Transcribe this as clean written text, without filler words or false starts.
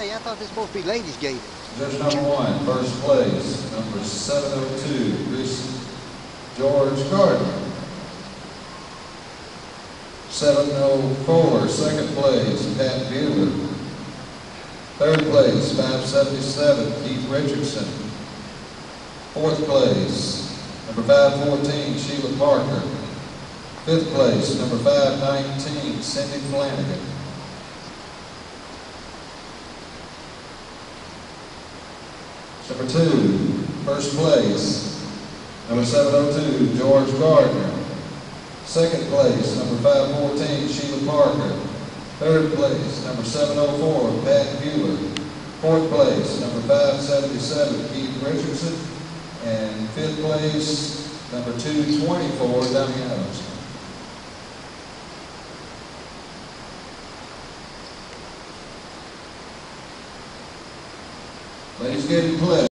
say? I thought this was supposed to be ladies' game. Judge number one, first place, number 702, Chris George Gardner. 704, second place, Pat Bueller. Third place, 577, Keith Richardson. Fourth place, number 514, Sheila Parker. Fifth place, number 519, Cindy Flanagan. Number two, first place, number 702, George Gardner. Second place, number 514, Sheila Parker. Third place, number 704, Pat Bueller. Fourth place, number 577, Keith Richardson. And fifth place, number 224, Dummy Adams. Ladies, get in play.